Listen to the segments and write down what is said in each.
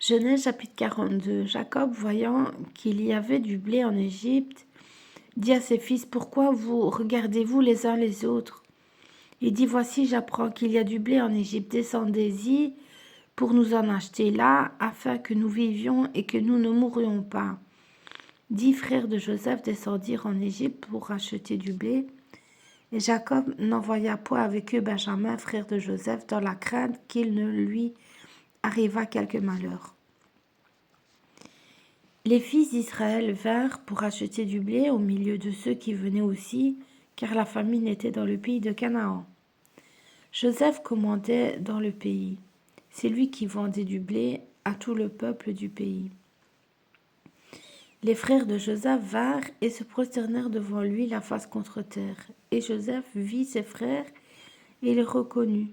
Genèse chapitre 42. Jacob, voyant qu'il y avait du blé en Égypte, dit à ses fils, pourquoi vous regardez-vous les uns les autres? Il dit, voici, j'apprends qu'il y a du blé en Égypte, descendez-y pour nous en acheter là, afin que nous vivions et que nous ne mourions pas. 10 frères de Joseph descendirent en Égypte pour acheter du blé, et Jacob n'envoya point avec eux Benjamin, frère de Joseph, dans la crainte qu'il ne lui arriva quelque malheur. Les fils d'Israël vinrent pour acheter du blé au milieu de ceux qui venaient aussi, car la famine était dans le pays de Canaan. Joseph commandait dans le pays. C'est lui qui vendait du blé à tout le peuple du pays. Les frères de Joseph vinrent et se prosternèrent devant lui la face contre terre. Et Joseph vit ses frères et les reconnut.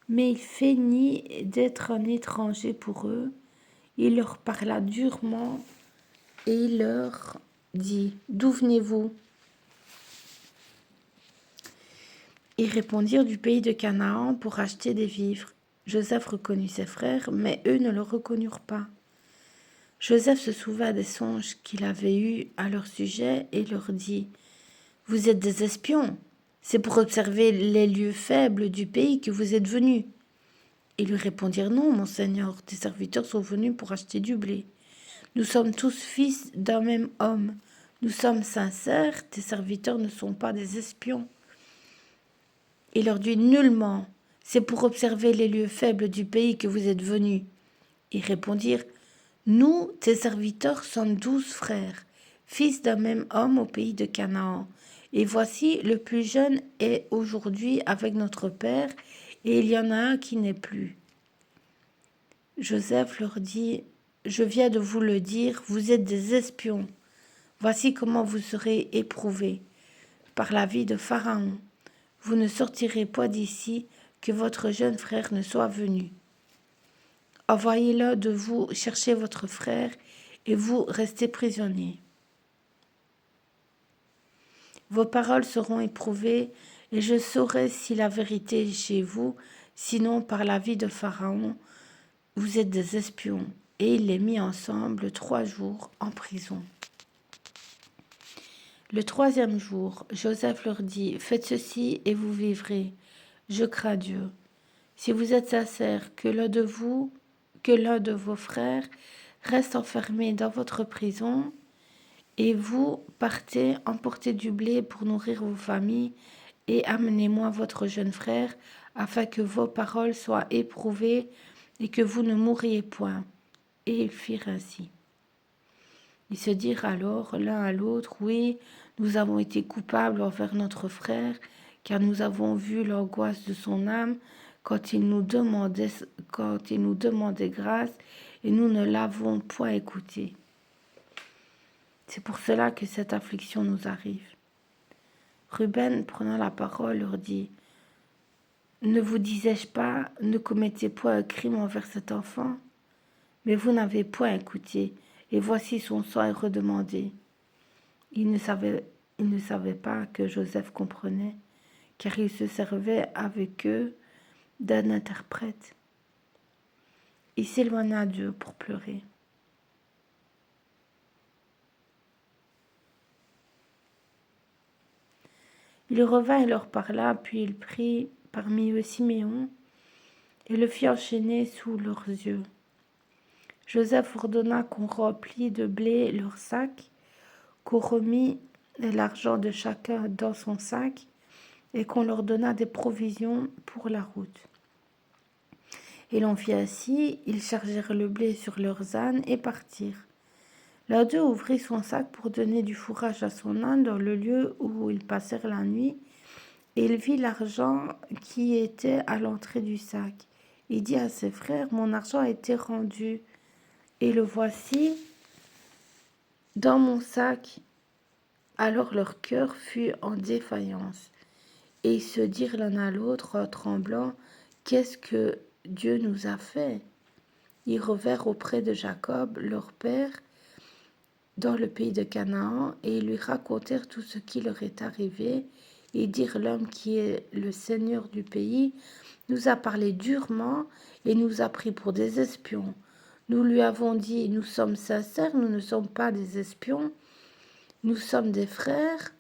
Mais il feignit d'être un étranger pour eux. Il leur parla durement et il leur dit, d'où venez-vous? Ils répondirent du pays de Canaan pour acheter des vivres. Joseph reconnut ses frères, mais eux ne le reconnurent pas. Joseph se souvint des songes qu'il avait eus à leur sujet et leur dit, vous êtes des espions, c'est pour observer les lieux faibles du pays que vous êtes venus. Ils lui répondirent, non, mon Seigneur, tes serviteurs sont venus pour acheter du blé. Nous sommes tous fils d'un même homme. Nous sommes sincères, tes serviteurs ne sont pas des espions. Il leur dit nullement, c'est pour observer les lieux faibles du pays que vous êtes venus. Ils répondirent, nous, tes serviteurs, sommes 12 frères, fils d'un même homme au pays de Canaan. Et voici, le plus jeune est aujourd'hui avec notre père, et il y en a un qui n'est plus. Joseph leur dit, je viens de vous le dire, vous êtes des espions. Voici comment vous serez éprouvés par la vie de Pharaon. Vous ne sortirez point d'ici que votre jeune frère ne soit venu. Envoyez-le de vous chercher votre frère et vous restez prisonniers. Vos paroles seront éprouvées et je saurai si la vérité est chez vous, sinon par la vie de Pharaon, vous êtes des espions. Et il les mit ensemble 3 jours en prison. Le 3e jour, Joseph leur dit, faites ceci et vous vivrez. Je crains Dieu. Si vous êtes sincères, que l'un de vos frères reste enfermé dans votre prison, et vous partez emporter du blé pour nourrir vos familles, et amenez-moi votre jeune frère, afin que vos paroles soient éprouvées et que vous ne mouriez point. Et ils firent ainsi. Ils se dirent alors l'un à l'autre, oui, nous avons été coupables envers notre frère, car nous avons vu l'angoisse de son âme quand il nous demandait grâce, et nous ne l'avons point écouté. C'est pour cela que cette affliction nous arrive. Ruben, prenant la parole, leur dit, ne vous disais-je pas, ne commettez point un crime envers cet enfant? Mais vous n'avez point écouté, et voici son sang est redemandé. Il ne savait pas que Joseph comprenait, car il se servait avec eux d'un interprète. Il s'éloigna d'eux pour pleurer. Il revint et leur parla, puis il prit parmi eux Siméon et le fit enchaîner sous leurs yeux. Joseph ordonna qu'on remplît de blé leurs sacs, qu'on remît l'argent de chacun dans son sac et qu'on leur donna des provisions pour la route. Et l'on fit ainsi, ils chargèrent le blé sur leurs ânes et partirent. L'un d'eux ouvrit son sac pour donner du fourrage à son âne dans le lieu où ils passèrent la nuit, et il vit l'argent qui était à l'entrée du sac. Il dit à ses frères, mon argent a été rendu, et le voici dans mon sac. Alors leur cœur fut en défaillance, et ils se dirent l'un à l'autre en tremblant, qu'est-ce que Dieu nous a fait? Ils revinrent auprès de Jacob, leur père, dans le pays de Canaan, et ils lui racontèrent tout ce qui leur est arrivé. Ils dirent, l'homme qui est le seigneur du pays nous a parlé durement et nous a pris pour des espions. Nous lui avons dit, nous sommes sincères, nous ne sommes pas des espions, nous sommes des frères,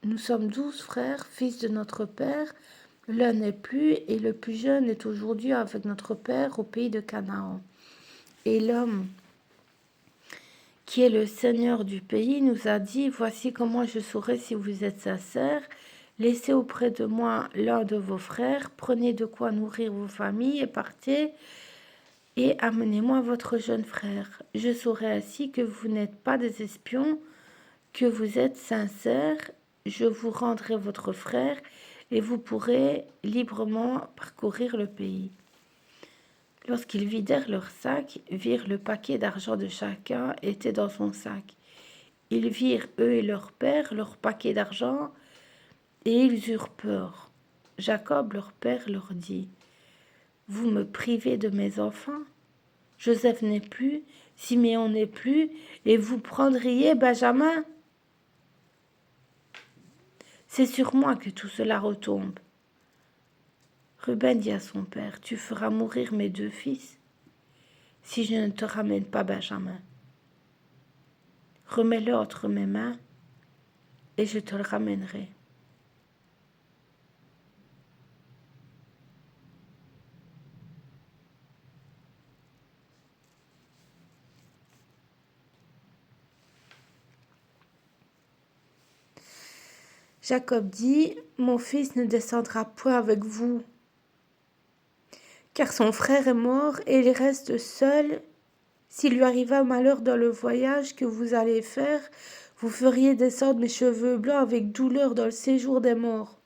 nous sommes 12 frères, fils de notre père, l'un n'est plus et le plus jeune est aujourd'hui avec notre père au pays de Canaan. Et l'homme qui est le seigneur du pays nous a dit, voici comment je saurai si vous êtes sincères, laissez auprès de moi l'un de vos frères, prenez de quoi nourrir vos familles et partez, et amenez-moi votre jeune frère. Je saurai ainsi que vous n'êtes pas des espions, que vous êtes sincères, je vous rendrai votre frère, et vous pourrez librement parcourir le pays. Lorsqu'ils vidèrent leur sac, virent le paquet d'argent de chacun était dans son sac. Ils virent, eux et leur père, leur paquet d'argent, et ils eurent peur. Jacob, leur père, leur dit, « Vous me privez de mes enfants? Joseph n'est plus, Siméon n'est plus, et vous prendriez Benjamin? C'est sur moi que tout cela retombe. » Ruben dit à son père, « Tu feras mourir mes 2 fils si je ne te ramène pas Benjamin. Remets-le entre mes mains et je te le ramènerai. » Jacob dit, « Mon fils ne descendra point avec vous, car son frère est mort et il reste seul. S'il lui arriva malheur dans le voyage que vous allez faire, vous feriez descendre mes cheveux blancs avec douleur dans le séjour des morts.